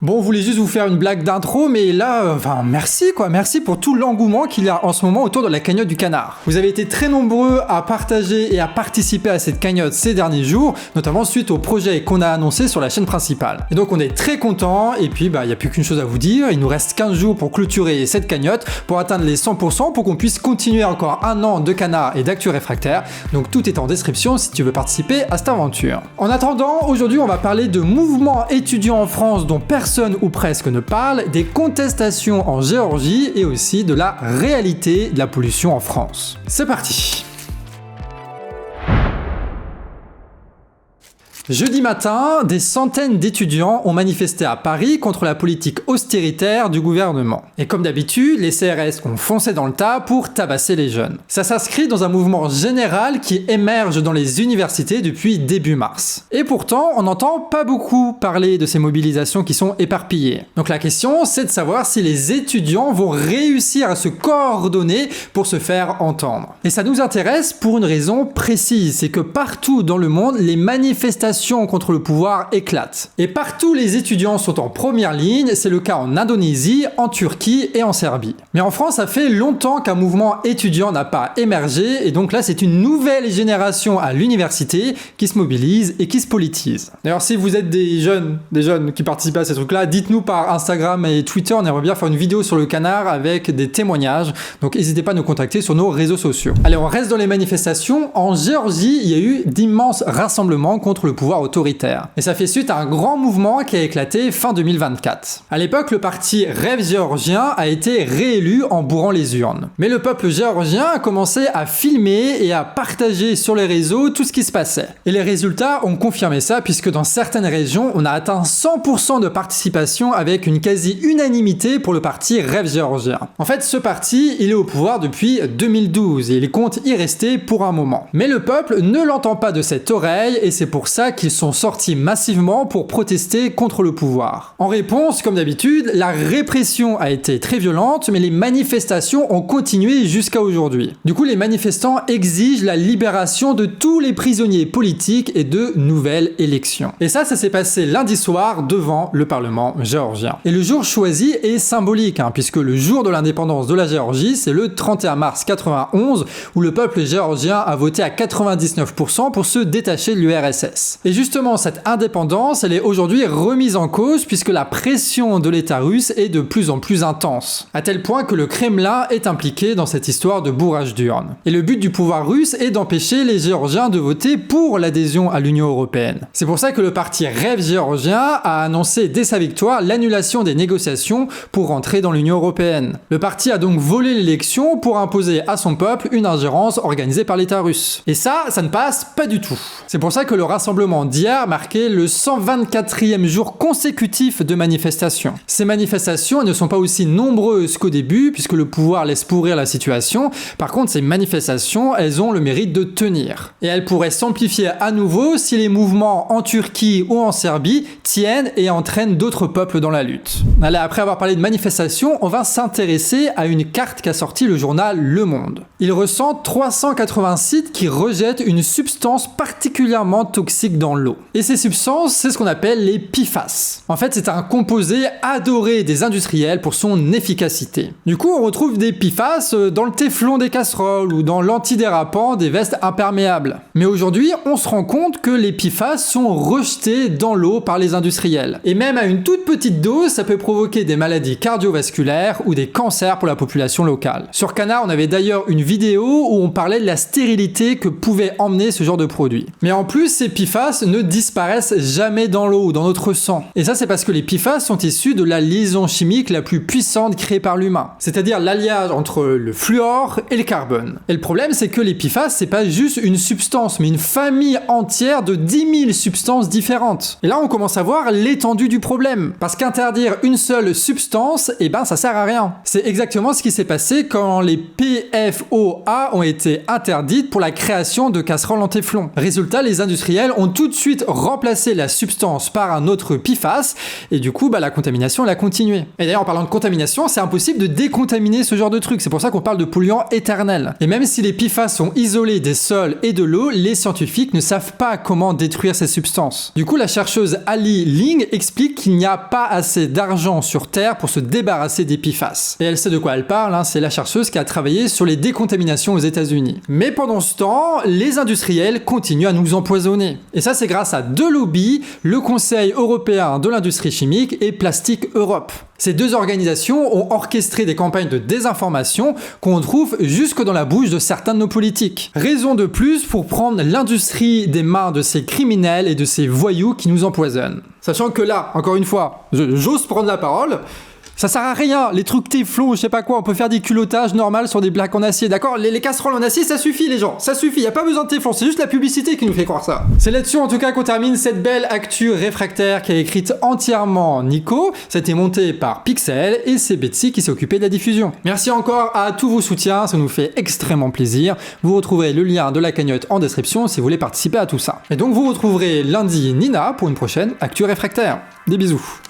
Bon, on voulait juste vous faire une blague d'intro, mais là, merci pour tout l'engouement qu'il y a en ce moment autour de la cagnotte du canard. Vous avez été très nombreux à partager et à participer à cette cagnotte ces derniers jours, notamment suite au projet qu'on a annoncé sur la chaîne principale. Et donc on est très contents, et puis il n'y a plus qu'une chose à vous dire, il nous reste 15 jours pour clôturer cette cagnotte, pour atteindre les 100%, pour qu'on puisse continuer encore un an de canard et d'actu réfractaire. Donc tout est en description si tu veux participer à cette aventure. En attendant, aujourd'hui on va parler de mouvements étudiants en France dont personne ou presque ne parle, des contestations en Géorgie et aussi de la réalité de la pollution en France. C'est parti! Jeudi matin, des centaines d'étudiants ont manifesté à Paris contre la politique austéritaire du gouvernement. Et comme d'habitude, les CRS ont foncé dans le tas pour tabasser les jeunes. Ça s'inscrit dans un mouvement général qui émerge dans les universités depuis début mars. Et pourtant, on n'entend pas beaucoup parler de ces mobilisations qui sont éparpillées. Donc la question, c'est de savoir si les étudiants vont réussir à se coordonner pour se faire entendre. Et ça nous intéresse pour une raison précise, c'est que partout dans le monde, les manifestations contre le pouvoir éclate. Et partout les étudiants sont en première ligne, c'est le cas en Indonésie, en Turquie et en Serbie. Mais en France, ça fait longtemps qu'un mouvement étudiant n'a pas émergé, et donc là c'est une nouvelle génération à l'université qui se mobilise et qui se politise. D'ailleurs, si vous êtes des jeunes qui participent à ces trucs-là, dites-nous par Instagram et Twitter, on aimerait bien faire une vidéo sur le canard avec des témoignages, donc n'hésitez pas à nous contacter sur nos réseaux sociaux. Allez, on reste dans les manifestations. En Géorgie, il y a eu d'immenses rassemblements contre le pouvoir autoritaire. Et ça fait suite à un grand mouvement qui a éclaté fin 2024. À l'époque, le parti Rêve géorgien a été réélu en bourrant les urnes. Mais le peuple géorgien a commencé à filmer et à partager sur les réseaux tout ce qui se passait. Et les résultats ont confirmé ça, puisque dans certaines régions, on a atteint 100% de participation avec une quasi-unanimité pour le parti Rêve géorgien. En fait, ce parti, il est au pouvoir depuis 2012 et il compte y rester pour un moment. Mais le peuple ne l'entend pas de cette oreille et c'est pour ça qu'ils sont sortis massivement pour protester contre le pouvoir. En réponse, comme d'habitude, la répression a été très violente, mais les manifestations ont continué jusqu'à aujourd'hui. Du coup, les manifestants exigent la libération de tous les prisonniers politiques et de nouvelles élections. Et ça s'est passé lundi soir devant le Parlement géorgien. Et le jour choisi est symbolique, puisque le jour de l'indépendance de la Géorgie, c'est le 31 mars 91, où le peuple géorgien a voté à 99% pour se détacher de l'URSS. Et justement, cette indépendance, elle est aujourd'hui remise en cause puisque la pression de l'État russe est de plus en plus intense, à tel point que le Kremlin est impliqué dans cette histoire de bourrage d'urnes. Et le but du pouvoir russe est d'empêcher les Géorgiens de voter pour l'adhésion à l'Union européenne. C'est pour ça que le parti Rêve géorgien a annoncé dès sa victoire l'annulation des négociations pour rentrer dans l'Union européenne. Le parti a donc volé l'élection pour imposer à son peuple une ingérence organisée par l'État russe. Et ça ne passe pas du tout. C'est pour ça que le rassemblement d'hier marquait le 124e jour consécutif de manifestations. Ces manifestations ne sont pas aussi nombreuses qu'au début, puisque le pouvoir laisse pourrir la situation. Par contre, ces manifestations, elles ont le mérite de tenir. Et elles pourraient s'amplifier à nouveau si les mouvements en Turquie ou en Serbie tiennent et entraînent d'autres peuples dans la lutte. Allez, après avoir parlé de manifestations, on va s'intéresser à une carte qu'a sorti le journal Le Monde. Il recense 380 sites qui rejettent une substance particulièrement toxique dans l'eau. Et ces substances, c'est ce qu'on appelle les PFAS. En fait, c'est un composé adoré des industriels pour son efficacité. Du coup, on retrouve des PFAS dans le téflon des casseroles ou dans l'antidérapant des vestes imperméables. Mais aujourd'hui, on se rend compte que les PFAS sont rejetés dans l'eau par les industriels. Et même à une toute petite dose, ça peut provoquer des maladies cardiovasculaires ou des cancers pour la population locale. Sur Canard, on avait d'ailleurs une vidéo où on parlait de la stérilité que pouvait emmener ce genre de produit. Mais en plus, ces PFAS ne disparaissent jamais dans l'eau ou dans notre sang. Et ça, c'est parce que les PFAS sont issus de la liaison chimique la plus puissante créée par l'humain. C'est-à-dire l'alliage entre le fluor et le carbone. Et le problème, c'est que les PFAS, c'est pas juste une substance, mais une famille entière de 10 000 substances différentes. Et là, on commence à voir l'étendue du problème. Parce qu'interdire une seule substance, ça sert à rien. C'est exactement ce qui s'est passé quand les PFOA ont été interdites pour la création de casseroles en téflon. Résultat, les industriels ont tout de suite remplacé la substance par un autre PFAS, et du coup, la contamination elle a continué. Et d'ailleurs, en parlant de contamination, c'est impossible de décontaminer ce genre de truc, c'est pour ça qu'on parle de polluants éternels. Et même si les PFAS sont isolés des sols et de l'eau, les scientifiques ne savent pas comment détruire ces substances. Du coup, la chercheuse Ali Ling explique qu'il n'y a pas assez d'argent sur Terre pour se débarrasser des PFAS. Et elle sait de quoi elle parle, hein, c'est la chercheuse qui a travaillé sur les décontaminations aux États-Unis. Mais pendant ce temps, les industriels continuent à nous empoisonner. Et ça, c'est grâce à deux lobbies, le Conseil européen de l'industrie chimique et Plastic Europe. Ces deux organisations ont orchestré des campagnes de désinformation qu'on trouve jusque dans la bouche de certains de nos politiques. Raison de plus pour prendre l'industrie des mains de ces criminels et de ces voyous qui nous empoisonnent. Sachant que là, encore une fois, j'ose prendre la parole, ça sert à rien, les trucs Teflon, je sais pas quoi, on peut faire des culottages normales sur des plaques en acier, d'accord? Les casseroles en acier, ça suffit les gens, ça suffit, y a pas besoin de Teflon, c'est juste la publicité qui nous fait croire ça. C'est là-dessus en tout cas qu'on termine cette belle actu réfractaire qui a écrite entièrement Nico, ça a été monté par Pixel et c'est Betsy qui s'est occupée de la diffusion. Merci encore à tous vos soutiens, ça nous fait extrêmement plaisir. Vous retrouverez le lien de la cagnotte en description si vous voulez participer à tout ça. Et donc vous retrouverez lundi Nina pour une prochaine actu réfractaire. Des bisous.